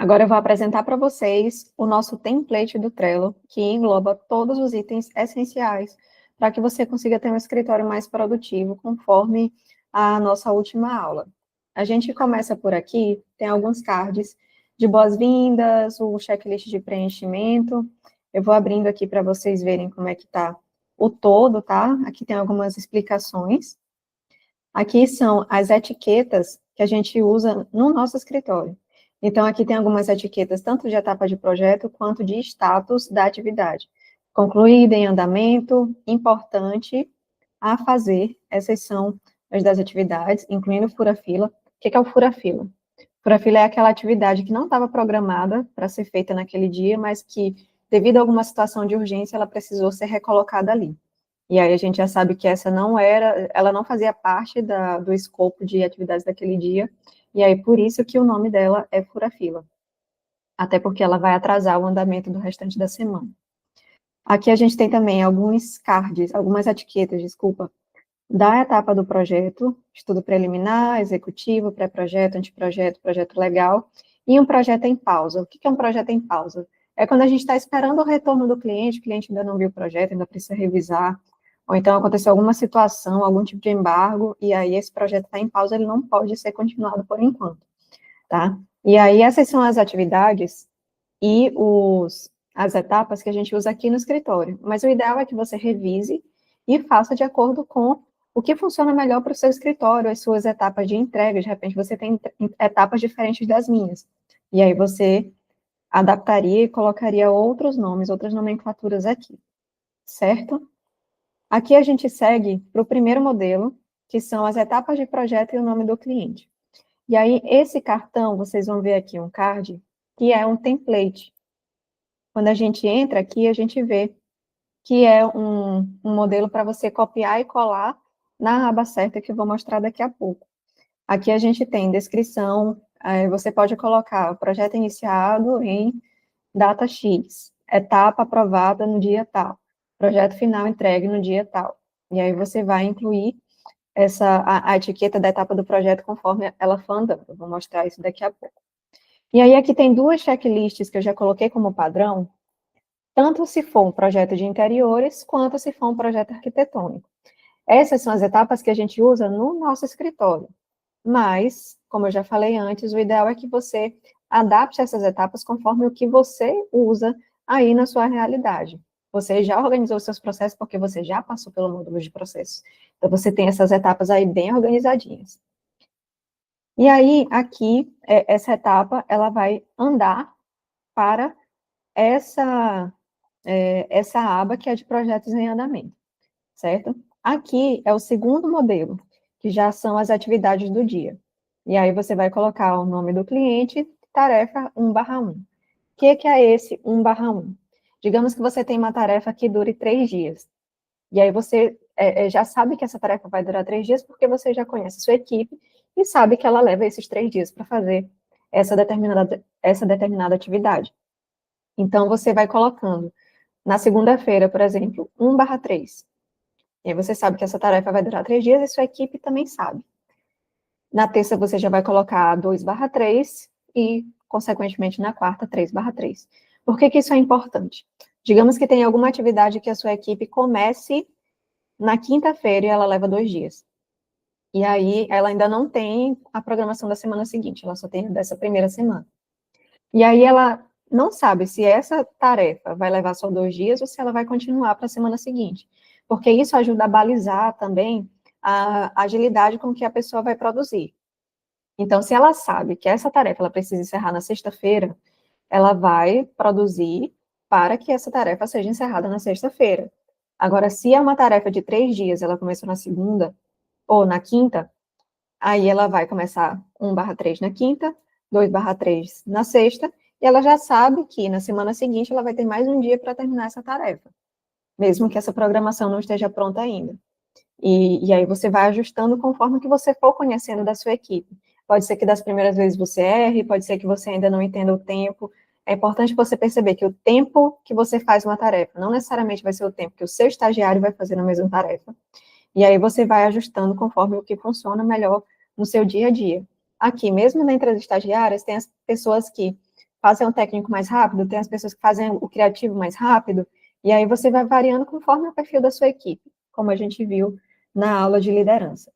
Agora eu vou apresentar para vocês o nosso template do Trello, que engloba todos os itens essenciais para que você consiga ter um escritório mais produtivo, conforme a nossa última aula. A gente começa por aqui, tem alguns cards de boas-vindas, o checklist de preenchimento. Eu vou abrindo aqui para vocês verem como é que está o todo, tá? Aqui tem algumas explicações. Aqui são as etiquetas que a gente usa no nosso escritório. Então, aqui tem algumas etiquetas, tanto de etapa de projeto, quanto de status da atividade. Concluída, em andamento, importante, a fazer. Essas são as das atividades, incluindo fura-fila. O que é o fura-fila? Fura-fila é aquela atividade que não estava programada para ser feita naquele dia, mas que, devido a alguma situação de urgência, ela precisou ser recolocada ali. E aí a gente já sabe que ela não fazia parte do escopo de atividades daquele dia, e aí por isso que o nome dela é fura-fila, até porque ela vai atrasar o andamento do restante da semana. Aqui a gente tem também alguns cards, algumas etiquetas, desculpa, da etapa do projeto, estudo preliminar, executivo, pré-projeto, anteprojeto, projeto legal, e um projeto em pausa. O que é um projeto em pausa? É quando a gente está esperando o retorno do cliente, o cliente ainda não viu o projeto, ainda precisa revisar, ou então aconteceu alguma situação, algum tipo de embargo, e aí esse projeto está em pausa, ele não pode ser continuado por enquanto, tá? E aí essas são as atividades e as etapas que a gente usa aqui no escritório. Mas o ideal é que você revise e faça de acordo com o que funciona melhor para o seu escritório, as suas etapas de entrega. De repente, você tem etapas diferentes das minhas. E aí você adaptaria e colocaria outros nomes, outras nomenclaturas aqui, certo? Aqui a gente segue para o primeiro modelo, que são as etapas de projeto e o nome do cliente. E aí, esse cartão, vocês vão ver aqui um card, que é um template. Quando a gente entra aqui, a gente vê que é um modelo para você copiar e colar na aba certa, que eu vou mostrar daqui a pouco. Aqui a gente tem descrição, você pode colocar o projeto iniciado em data X, etapa aprovada no dia tal, projeto final entregue no dia tal. E aí você vai incluir a etiqueta da etapa do projeto conforme ela for andando. Eu vou mostrar isso daqui a pouco. E aí aqui tem duas checklists que eu já coloquei como padrão, tanto se for um projeto de interiores, quanto se for um projeto arquitetônico. Essas são as etapas que a gente usa no nosso escritório. Mas, como eu já falei antes, o ideal é que você adapte essas etapas conforme o que você usa aí na sua realidade. Você já organizou seus processos porque você já passou pelo módulo de processos. Então, você tem essas etapas aí bem organizadinhas. E aí, aqui, essa etapa, ela vai andar para essa aba que é de projetos em andamento, certo? Aqui é o segundo modelo, que já são as atividades do dia. E aí você vai colocar o nome do cliente, tarefa 1/1. O que é esse 1/1? Digamos que você tem uma tarefa que dure 3 dias. E aí você já sabe que essa tarefa vai durar 3 dias porque você já conhece a sua equipe e sabe que ela leva esses 3 dias para fazer essa determinada atividade. Então, você vai colocando na segunda-feira, por exemplo, 1/3. E aí você sabe que essa tarefa vai durar 3 dias e sua equipe também sabe. Na terça, você já vai colocar 2/3 e, consequentemente, na quarta, 3/3. Por que isso é importante? Digamos que tem alguma atividade que a sua equipe comece na quinta-feira e ela leva 2 dias. E aí, ela ainda não tem a programação da semana seguinte, ela só tem dessa primeira semana. E aí, ela não sabe se essa tarefa vai levar só 2 dias ou se ela vai continuar para a semana seguinte. Porque isso ajuda a balizar também a agilidade com que a pessoa vai produzir. Então, se ela sabe que essa tarefa ela precisa encerrar na sexta-feira, ela vai produzir para que essa tarefa seja encerrada na sexta-feira. Agora, se é uma tarefa de 3 dias, ela começou na segunda ou na quinta, aí ela vai começar 1/3 na quinta, 2/3 na sexta, e ela já sabe que na semana seguinte ela vai ter mais um dia para terminar essa tarefa, mesmo que essa programação não esteja pronta ainda. E aí você vai ajustando conforme que você for conhecendo da sua equipe. Pode ser que das primeiras vezes você erre, pode ser que você ainda não entenda o tempo. É importante você perceber que o tempo que você faz uma tarefa não necessariamente vai ser o tempo que o seu estagiário vai fazer na mesma tarefa. E aí você vai ajustando conforme o que funciona melhor no seu dia a dia. Aqui, mesmo entre as estagiárias, tem as pessoas que fazem o técnico mais rápido, tem as pessoas que fazem o criativo mais rápido, e aí você vai variando conforme o perfil da sua equipe, como a gente viu na aula de liderança.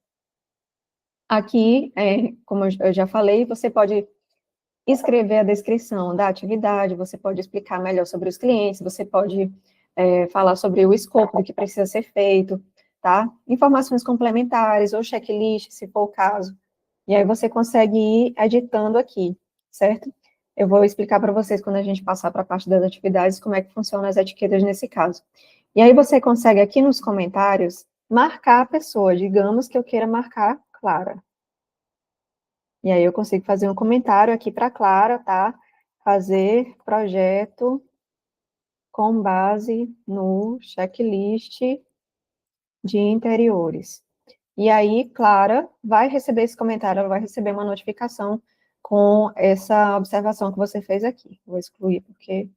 Aqui, como eu já falei, você pode escrever a descrição da atividade, você pode explicar melhor sobre os clientes, você pode falar sobre o escopo do que precisa ser feito, tá? Informações complementares ou checklist, se for o caso. E aí você consegue ir editando aqui, certo? Eu vou explicar para vocês, quando a gente passar para a parte das atividades, como é que funcionam as etiquetas nesse caso. E aí você consegue aqui nos comentários marcar a pessoa, digamos que eu queira marcar Clara. E aí eu consigo fazer um comentário aqui para Clara, tá? Fazer projeto com base no checklist de interiores. E aí, Clara vai receber esse comentário, ela vai receber uma notificação com essa observação que você fez aqui. Vou excluir porque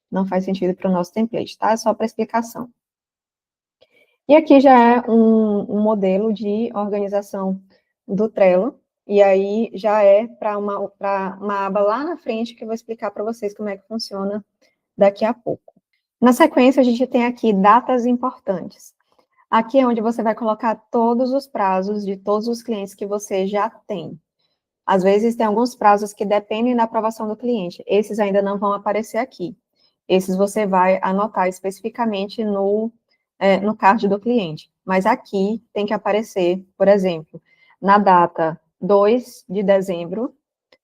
não faz sentido para o nosso template, tá? É só para explicação. E aqui já é um modelo de organização do Trello, e aí já é para uma aba lá na frente que eu vou explicar para vocês como é que funciona daqui a pouco. Na sequência, a gente tem aqui datas importantes. Aqui é onde você vai colocar todos os prazos de todos os clientes que você já tem. Às vezes, tem alguns prazos que dependem da aprovação do cliente. Esses ainda não vão aparecer aqui. Esses você vai anotar especificamente no card do cliente. Mas aqui tem que aparecer, por exemplo, na data 2 de dezembro,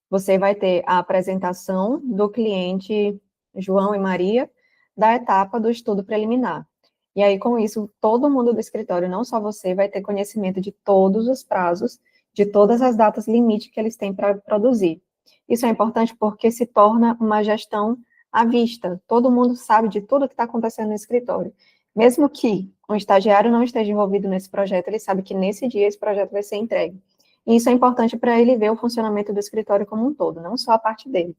você vai ter a apresentação do cliente João e Maria da etapa do estudo preliminar. E aí, com isso, todo mundo do escritório, não só você, vai ter conhecimento de todos os prazos, de todas as datas limite que eles têm para produzir. Isso é importante porque se torna uma gestão à vista. Todo mundo sabe de tudo que está acontecendo no escritório. Mesmo que um estagiário não esteja envolvido nesse projeto, ele sabe que nesse dia esse projeto vai ser entregue. E isso é importante para ele ver o funcionamento do escritório como um todo, não só a parte dele.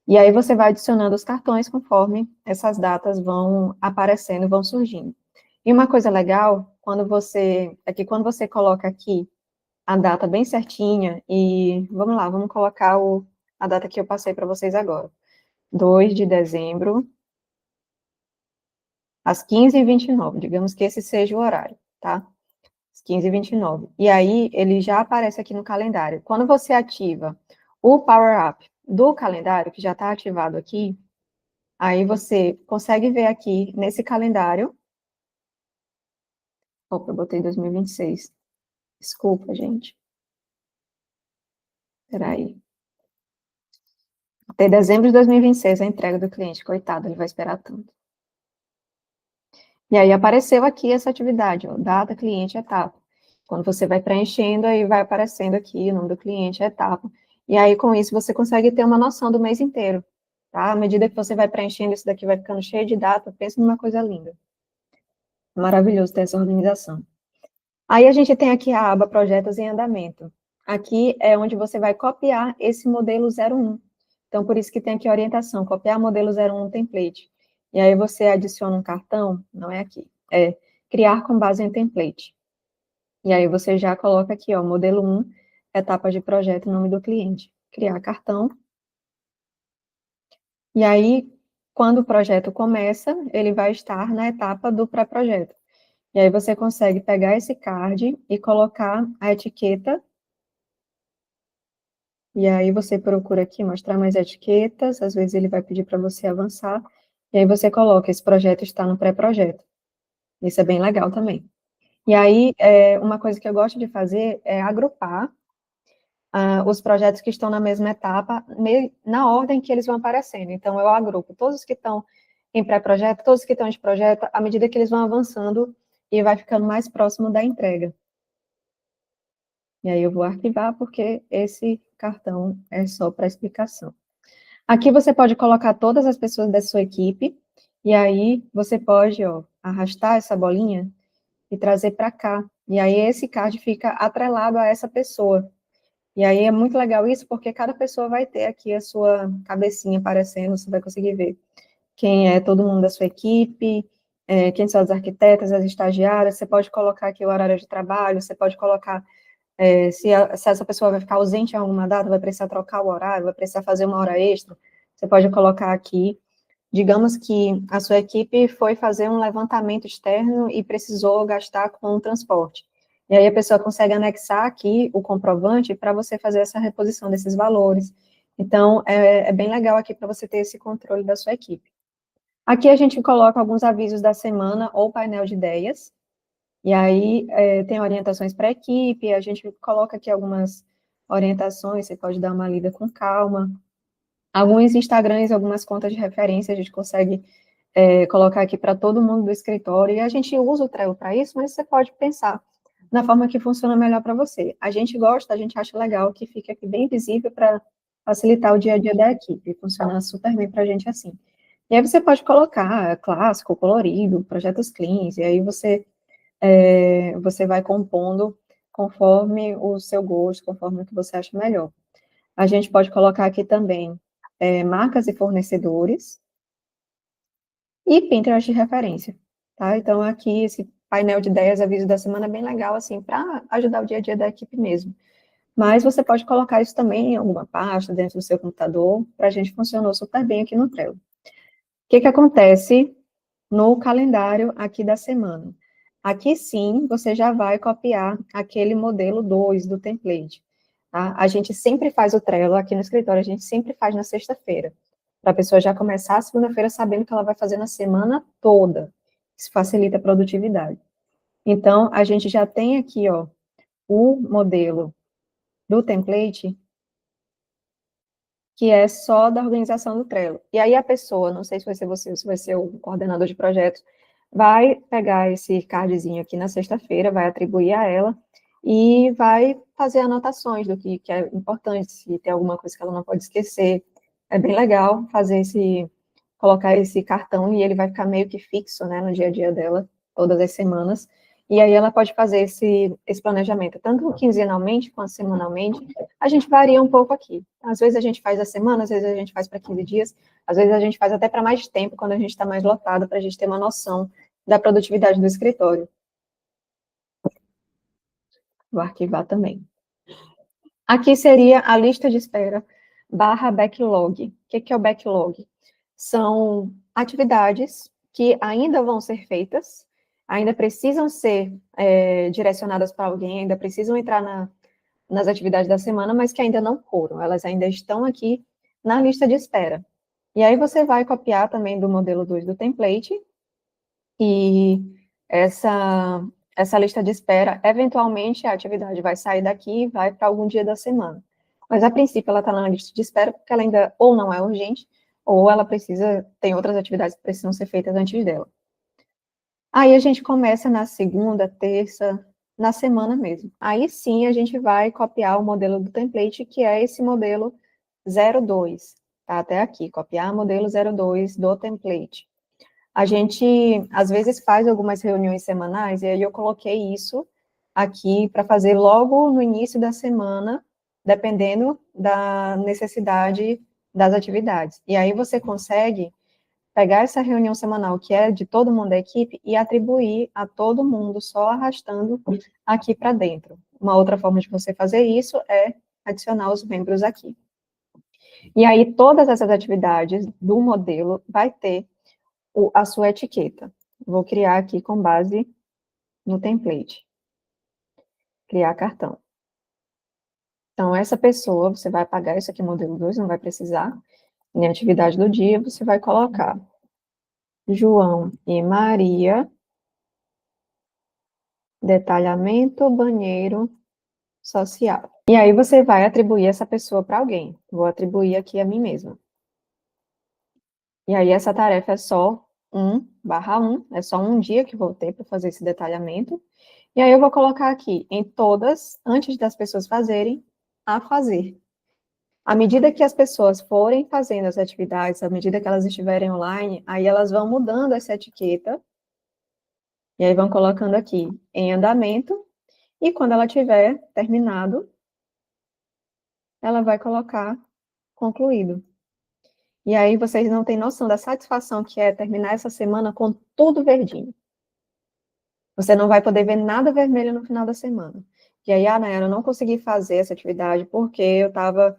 E aí você vai adicionando os cartões conforme essas datas vão aparecendo, vão surgindo. E uma coisa legal, é que quando você coloca aqui a data bem certinha, e vamos lá, vamos colocar a data que eu passei para vocês agora. 2 de dezembro, às 15h29, digamos que esse seja o horário, tá? Às 15h29. E aí, ele já aparece aqui no calendário. Quando você ativa o Power Up do calendário, que já está ativado aqui, aí você consegue ver aqui nesse calendário. Opa, eu botei 2026. Desculpa, gente. Espera aí. Até dezembro de 2026 a entrega do cliente. Coitado, ele vai esperar tanto. E aí apareceu aqui essa atividade, ó, data, cliente, etapa. Quando você vai preenchendo, aí vai aparecendo aqui o nome do cliente, a etapa. E aí, com isso, você consegue ter uma noção do mês inteiro, tá? À medida que você vai preenchendo, isso daqui vai ficando cheio de data, pensa numa coisa linda. Maravilhoso ter essa organização. Aí a gente tem aqui a aba Projetos em Andamento. Aqui é onde você vai copiar esse modelo 01. Então, por isso que tem aqui a orientação, copiar modelo 01 no template. E aí você adiciona um cartão, não é aqui, é criar com base em template. E aí você já coloca aqui, ó, modelo 1, etapa de projeto, nome do cliente. Criar cartão. E aí, quando o projeto começa, ele vai estar na etapa do pré-projeto. E aí você consegue pegar esse card e colocar a etiqueta. E aí você procura aqui mostrar mais etiquetas, às vezes ele vai pedir para você avançar. E aí você coloca, esse projeto está no pré-projeto. Isso é bem legal também. E aí, uma coisa que eu gosto de fazer é agrupar os projetos que estão na mesma etapa, na ordem que eles vão aparecendo. Então, eu agrupo todos os que estão em pré-projeto, todos os que estão de projeto, à medida que eles vão avançando e vai ficando mais próximo da entrega. E aí eu vou arquivar, porque esse cartão é só para explicação. Aqui você pode colocar todas as pessoas da sua equipe, e aí você pode, ó, arrastar essa bolinha e trazer para cá. E aí esse card fica atrelado a essa pessoa. E aí é muito legal isso, porque cada pessoa vai ter aqui a sua cabecinha aparecendo, você vai conseguir ver quem é todo mundo da sua equipe, quem são as arquitetas, as estagiárias, você pode colocar aqui o horário de trabalho, você pode colocar Se essa pessoa vai ficar ausente em alguma data, vai precisar trocar o horário, vai precisar fazer uma hora extra, você pode colocar aqui. Digamos que a sua equipe foi fazer um levantamento externo e precisou gastar com o transporte. E aí a pessoa consegue anexar aqui o comprovante para você fazer essa reposição desses valores. Então, é bem legal aqui para você ter esse controle da sua equipe. Aqui a gente coloca alguns avisos da semana ou painel de ideias. E aí tem orientações para a equipe, a gente coloca aqui algumas orientações, você pode dar uma lida com calma. Alguns Instagrams, algumas contas de referência, a gente consegue colocar aqui para todo mundo do escritório, e a gente usa o Trello para isso, mas você pode pensar na forma que funciona melhor para você. A gente gosta, a gente acha legal que fique aqui bem visível para facilitar o dia a dia da equipe, funciona super bem para a gente assim. E aí você pode colocar clássico, colorido, projetos cleans, e aí você vai compondo conforme o seu gosto, conforme o que você acha melhor. A gente pode colocar aqui também marcas e fornecedores e Pinterest de referência, tá? Então, aqui, esse painel de ideias, aviso da semana é bem legal, assim, para ajudar o dia a dia da equipe mesmo. Mas você pode colocar isso também em alguma pasta dentro do seu computador, para a gente funcionou super bem aqui no Trello. O que acontece no calendário aqui da semana? Aqui sim, você já vai copiar aquele modelo 2 do template. Tá? A gente sempre faz o Trello aqui no escritório, a gente sempre faz na sexta-feira, para a pessoa já começar a segunda-feira sabendo o que ela vai fazer na semana toda. Isso facilita a produtividade. Então, a gente já tem aqui, ó, o modelo do template, que é só da organização do Trello. E aí a pessoa, não sei se vai ser você ou se vai ser o coordenador de projetos, vai pegar esse cardzinho aqui na sexta-feira, vai atribuir a ela e vai fazer anotações do que é importante, se tem alguma coisa que ela não pode esquecer. É bem legal colocar esse cartão e ele vai ficar meio que fixo, né, no dia a dia dela, todas as semanas. E aí ela pode fazer esse planejamento, tanto quinzenalmente quanto semanalmente. A gente varia um pouco aqui. Às vezes a gente faz a semana, às vezes a gente faz para 15 dias, às vezes a gente faz até para mais tempo, quando a gente está mais lotado, para a gente ter uma noção da produtividade do escritório. Vou arquivar também. Aqui seria a lista de espera / backlog. O que é o backlog? São atividades que ainda vão ser feitas, ainda precisam ser direcionadas para alguém, ainda precisam entrar nas atividades da semana, mas que ainda não foram, elas ainda estão aqui na lista de espera. E aí você vai copiar também do modelo 2 do template, e essa lista de espera, eventualmente a atividade vai sair daqui e vai para algum dia da semana. Mas a princípio ela está na lista de espera porque ela ainda ou não é urgente, ou ela tem outras atividades que precisam ser feitas antes dela. Aí a gente começa na segunda, terça, na semana mesmo. Aí sim a gente vai copiar o modelo do template, que é esse modelo 02, tá? Até aqui, copiar o modelo 02 do template. A gente, às vezes, faz algumas reuniões semanais, e aí eu coloquei isso aqui para fazer logo no início da semana, dependendo da necessidade das atividades. E aí você consegue pegar essa reunião semanal, que é de todo mundo da equipe, e atribuir a todo mundo, só arrastando aqui para dentro. Uma outra forma de você fazer isso é adicionar os membros aqui. E aí, todas essas atividades do modelo vai ter a sua etiqueta. Vou criar aqui com base no template. Criar cartão. Então, essa pessoa, você vai apagar isso aqui, modelo 2, não vai precisar. Em atividade do dia, você vai colocar João e Maria, detalhamento, banheiro social. E aí você vai atribuir essa pessoa para alguém. Vou atribuir aqui a mim mesma. E aí essa tarefa é só 1/1, é só um dia que vou ter para fazer esse detalhamento. E aí eu vou colocar aqui, em todas, antes das pessoas fazerem, a fazer. À medida que as pessoas forem fazendo as atividades, à medida que elas estiverem online, aí elas vão mudando essa etiqueta, e aí vão colocando aqui, em andamento, e quando ela tiver terminado, ela vai colocar concluído. E aí vocês não têm noção da satisfação que é terminar essa semana com tudo verdinho. Você não vai poder ver nada vermelho no final da semana. E aí, Nayara, eu não consegui fazer essa atividade porque eu estava,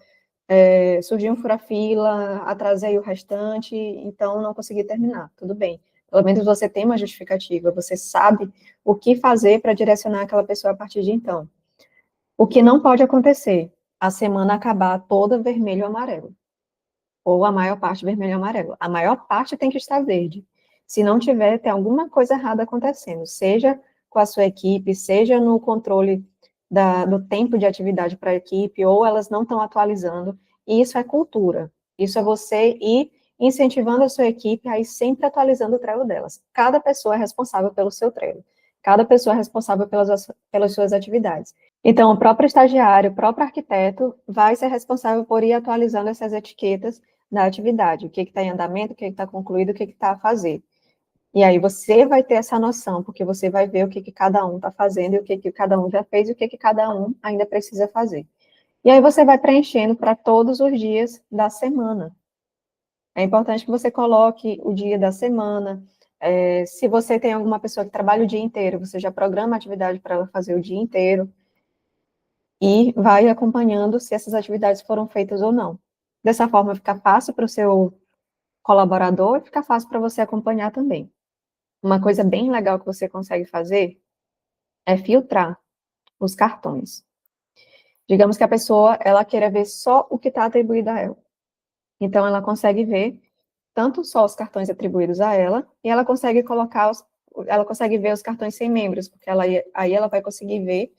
surgiu um fura-fila, atrasei o restante, então não consegui terminar. Tudo bem. Pelo menos você tem uma justificativa, você sabe o que fazer para direcionar aquela pessoa a partir de então. O que não pode acontecer, a semana acabar toda vermelho ou amarelo, ou a maior parte vermelho ou amarelo. A maior parte tem que estar verde. Se não tiver, tem alguma coisa errada acontecendo, seja com a sua equipe, seja no controle do tempo de atividade para a equipe, ou elas não estão atualizando. E isso é cultura. Isso é você ir incentivando a sua equipe a ir sempre atualizando o Trello delas. Cada pessoa é responsável pelo seu Trello. Cada pessoa é responsável pelas suas atividades. Então, o próprio estagiário, o próprio arquiteto vai ser responsável por ir atualizando essas etiquetas da atividade, o que está em andamento, o que está concluído, o que está a fazer. E aí você vai ter essa noção, porque você vai ver o que cada um está fazendo, e o que cada um já fez, e o que cada um ainda precisa fazer. E aí você vai preenchendo para todos os dias da semana. É importante que você coloque o dia da semana. Se você tem alguma pessoa que trabalha o dia inteiro, você já programa a atividade para ela fazer o dia inteiro e vai acompanhando se essas atividades foram feitas ou não. Dessa forma, fica fácil para o seu colaborador e fica fácil para você acompanhar também. Uma coisa bem legal que você consegue fazer é filtrar os cartões. Digamos que a pessoa, ela queira ver só o que está atribuído a ela. Então, ela consegue ver tanto só os cartões atribuídos a ela, e ela consegue ela consegue ver os cartões sem membros, porque aí ela vai conseguir ver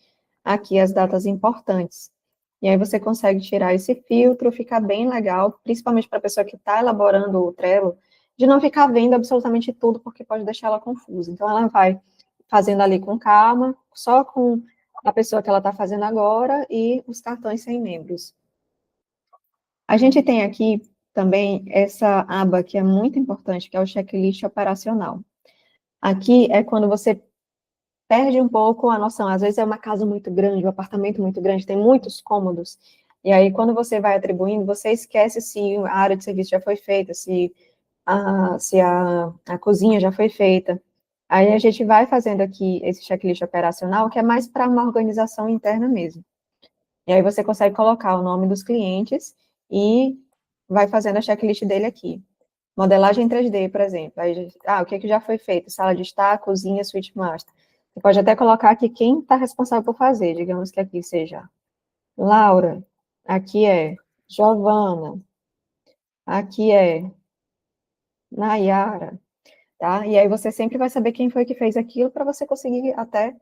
aqui as datas importantes. E aí você consegue tirar esse filtro, fica bem legal, principalmente para a pessoa que está elaborando o Trello, de não ficar vendo absolutamente tudo, porque pode deixar ela confusa. Então, ela vai fazendo ali com calma, só com a pessoa que ela está fazendo agora e os cartões sem membros. A gente tem aqui também essa aba que é muito importante, que é o checklist operacional. Aqui é quando você perde um pouco a noção. Às vezes é uma casa muito grande, um apartamento muito grande, tem muitos cômodos. E aí, quando você vai atribuindo, você esquece se a área de serviço já foi feita, se a cozinha já foi feita. Aí a gente vai fazendo aqui esse checklist operacional, que é mais para uma organização interna mesmo. E aí você consegue colocar o nome dos clientes e vai fazendo a checklist dele aqui. Modelagem 3D, por exemplo. Aí, o que já foi feito? Sala de estar, cozinha, suíte master. Você pode até colocar aqui quem está responsável por fazer. Digamos que aqui seja Laura, aqui é Giovana, aqui é Nayara, tá? E aí você sempre vai saber quem foi que fez aquilo para você conseguir até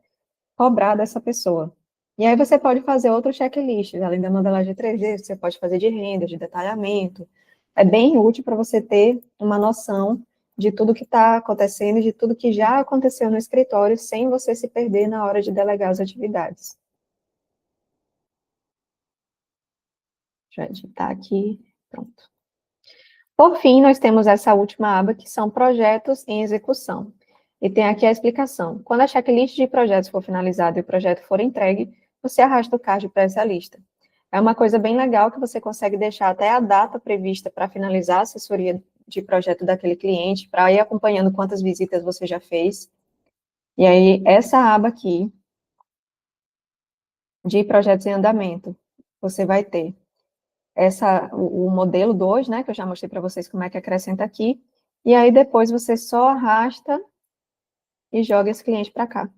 cobrar dessa pessoa. E aí você pode fazer outros checklists, além da modelagem 3D, você pode fazer de renda, de detalhamento. É bem útil para você ter uma noção de tudo que está acontecendo, de tudo que já aconteceu no escritório, sem você se perder na hora de delegar as atividades. Deixa eu editar aqui, pronto. Por fim, nós temos essa última aba, que são projetos em execução. E tem aqui a explicação. Quando a checklist de projetos for finalizada e o projeto for entregue, você arrasta o card para essa lista. É uma coisa bem legal que você consegue deixar até a data prevista para finalizar a assessoria de projeto daquele cliente, para ir acompanhando quantas visitas você já fez. E aí, essa aba aqui, de projetos em andamento, você vai ter o modelo 2, né, que eu já mostrei para vocês como é que acrescenta aqui, e aí depois você só arrasta e joga esse cliente para cá.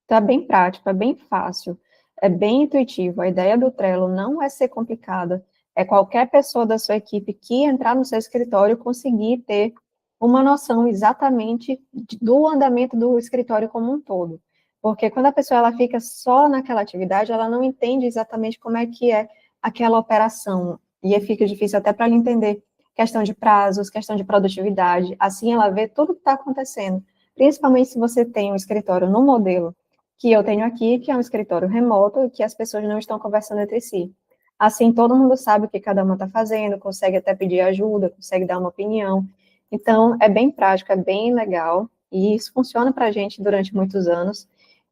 Tá bem prático, é bem fácil, é bem intuitivo. A ideia do Trello não é ser complicada, é qualquer pessoa da sua equipe que entrar no seu escritório conseguir ter uma noção exatamente do andamento do escritório como um todo. Porque quando a pessoa ela fica só naquela atividade, ela não entende exatamente como é que é aquela operação, e aí fica difícil até para ela entender questão de prazos, questão de produtividade, assim ela vê tudo que está acontecendo, principalmente se você tem um escritório no modelo que eu tenho aqui, que é um escritório remoto, e que as pessoas não estão conversando entre si. Assim, todo mundo sabe o que cada uma está fazendo, consegue até pedir ajuda, consegue dar uma opinião. Então, é bem prático, é bem legal, e isso funciona para a gente durante muitos anos.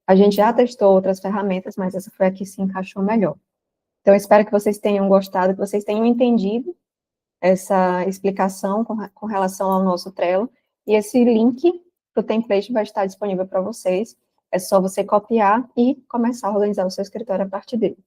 A gente já testou outras ferramentas, mas essa foi a que se encaixou melhor. Então, eu espero que vocês tenham gostado, que vocês tenham entendido essa explicação com relação ao nosso Trello, e esse link para o template vai estar disponível para vocês. É só você copiar e começar a organizar o seu escritório a partir dele.